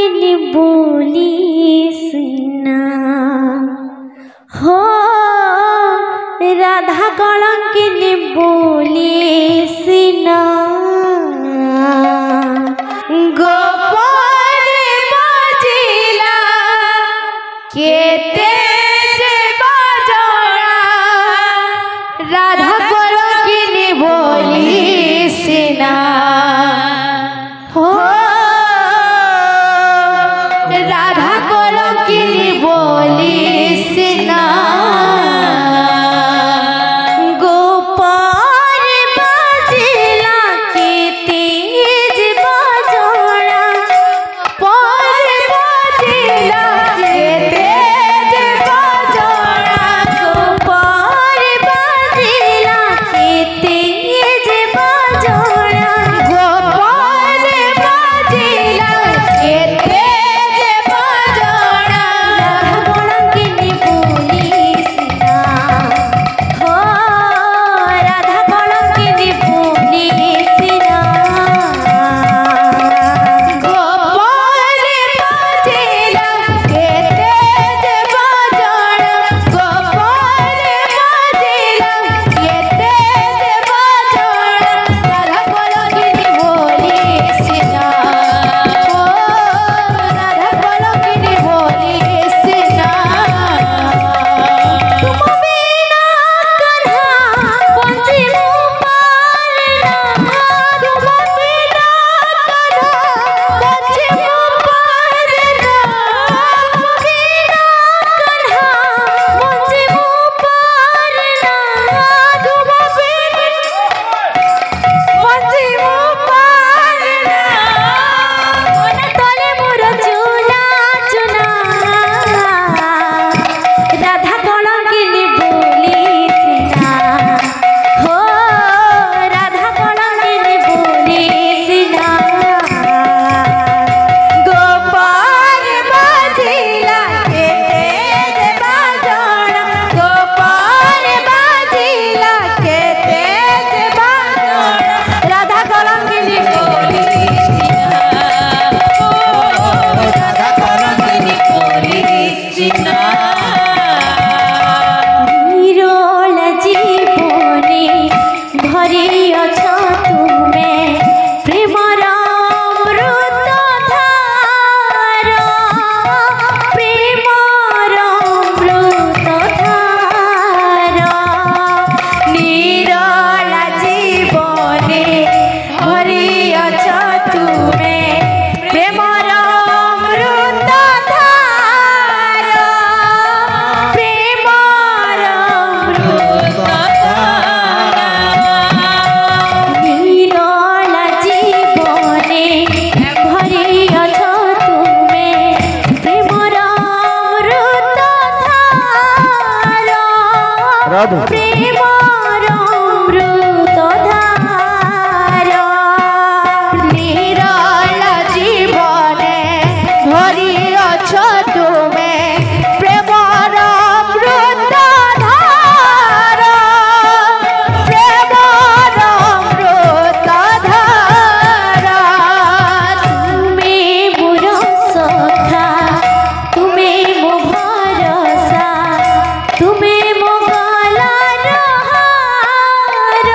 कलंकिनी बोली सिना हो राधा कलंकिनी बोली सिना गोपाल बाजिला केते जे बाजोड़ा राधा कलंकिनी बोली सिना हो राधा कलंकिनी बोली सिना गोपाल बाजिला केते जे बाजोड़ा गोपाल बाजिला केते जे बाजोड़ा गोपाल बाजिला केते जे बाजोड़ा गोपाल बाजिला केते जे बाजोड़ा कलंकिनी बोली सिना हो राधा कलंकिनी बोली सिना गोपाल बाजिला केते जे बाजोड़ा गोपाल बाजिला केते जे बाजोड़ा राधा कलंकिनी बोली सिना हो राधा कलंकिनी बोली सिना तुम बिना कन्हा बंची मुपालना तुम बिना कन्हा बंची मुपालना तुम बिना कन्हा बंची मुपालना तुम बिना बंची मुपालना मन तले मोर चुना चुना राधा कलंकिनी बोली सिना हो राधा कलंकिनी बोली सिना गोपाल बाजिला केते जे बाजोड़ा गोपाल बाजिला केते जे बाजोड़ा राधा कलंकिनी बोली सिना हो राधा कलंकिनी बोली सिना निरोल जीवने भरी अछ तुमे प्रेमर अमृत धार प्रेमर अमृत धार निरोल जीवने भरी अछ तुमे प्रेमर अमृत धार प्रेमर अमृत धार नीरल जीवने भरी अछ तुमे प्रेमर अमृत धार राधा प्रेमर अमृत धार नीरल जीवने भरी अछ तुमे प्रेमर अमृत धार प्रेमर अमृत धार तुमे मोर सखा तुमे मो भरोसा तुमे मो गलार हार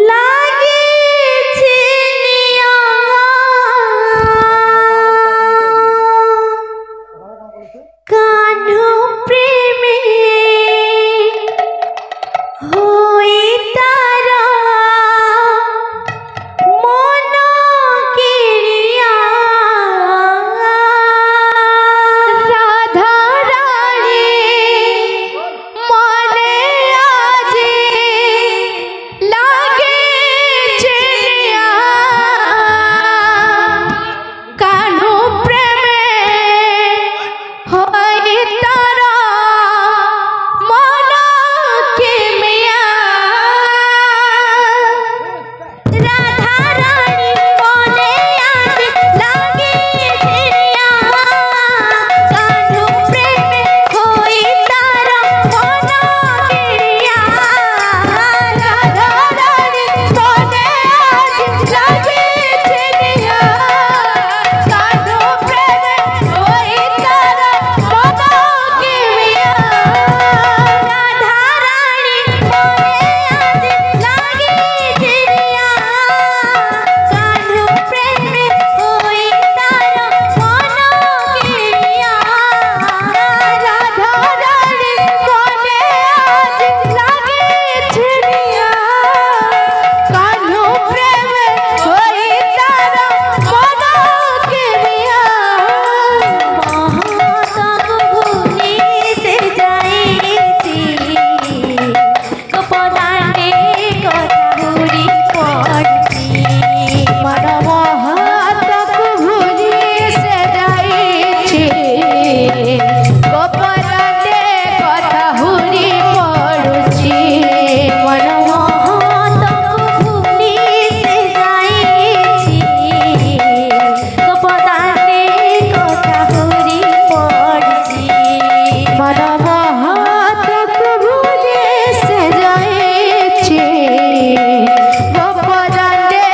লাগিছে নিয়া কানু প্রেমে হই তারা মন কিরিয়া রাধা রানী মনে আজি লাগিছে নিয়া কানু প্রেমে হই তারা মন কিমিয়া রাধা রানী মনে আজি লাগিছে নিয়া কানু প্রেমে হই তারা মন কিরিয়া রাধা রানী মনে আজি লাগিছে নিয়া কানু প্রেমে হই তারা মন কিমিয়া রাধা রানী মনে আজি লাগিছে নিয়া কানু প্রেমে হই তারা মন কিমিয়া রাধা রানী মনে আজি লাগিছে নিয়া কানু প্রেমে হই তারা মন কিমিয়া মহাতক ভুলি সে যাইছি গোপদানে কথা ঘুরি পড়ছি মন মহাতক ভুলি সে যাইছি গোপদানে কথা ঘুরি পড়ছি মন মহাতক ভুলি সে যাইছি গোপদানে কথা ঘুরি পড়ছি মন মহাতক ভুলি সে যাইছি গোপদানে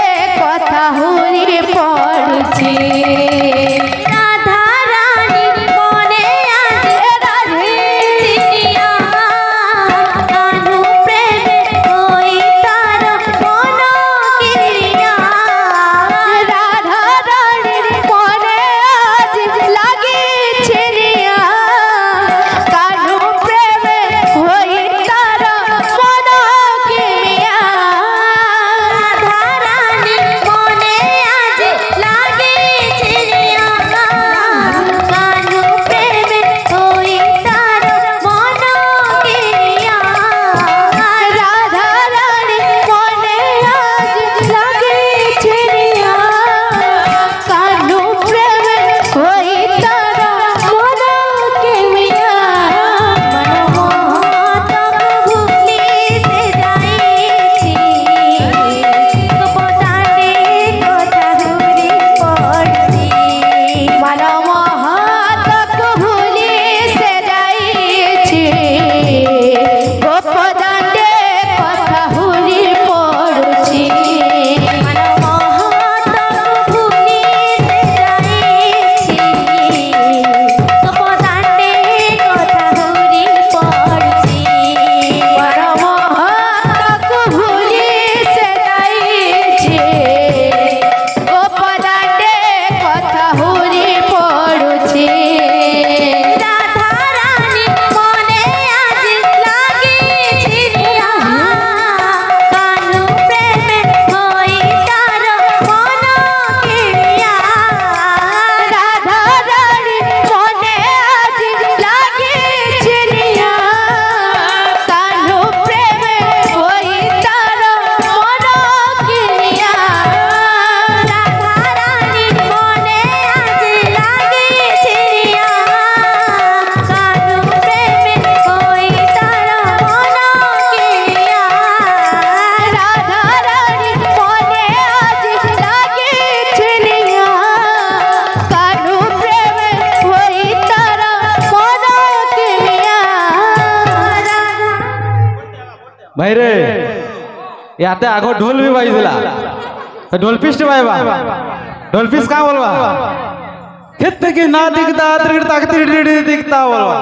কথা ঘুরি পড়ছি রাধা রানী মনে আজি লাগিছে নিয়া কানু প্রেমে হই তারা মন কিরিয়া রাধা রানী মনে আজি লাগিছে নিয়া কানু প্রেমে হই তারা মন কিমিয়া রাধা রানী মনে আজি লাগিছে নিয়া কানু প্রেমে হই তারা মন কিরিয়া রাধা রানী মনে আজি লাগিছে নিয়া কানু প্রেমে হই তারা মন কিমিয়া মন মহাতক ভুলি সে যাইছি গোপদানে কথা ঘুরি পড়ছি মন মহাতক ভুলি সে যাইছি গোপদানে কথা ঘুরি পড়ছি মন মহাতক ভুলি সে যাইছি গোপদানে কথা ঘুরি পড়ছি মন মহাতক ভুলি সে যাইছি গোপদানে কথা ঘুরি পড়ছি রাধা রানী মনে আজি লাগিছে নিয়া কানু প্রেমে হই তারা মন কিরিয়া রাধা রানী মনে আজি লাগিছে নিয়া কানু প্রেমে হই তারা মন কিরিয়া রাধা রানী মনে আজি লাগিছে নিয়া কানু প্রেমে হই তারা মন কিরিয়া রাধা রানী মনে আজি লাগিছে নিয়া কানু প্রেমে হই তারা মন কিরিয়া भाई रे याते आगो ढोल भी बाई दिला तो ढोल पिस्ट बाईबा ढोल पिस्ट का बोलवा खेत की ना दिखता दिखता बोलवा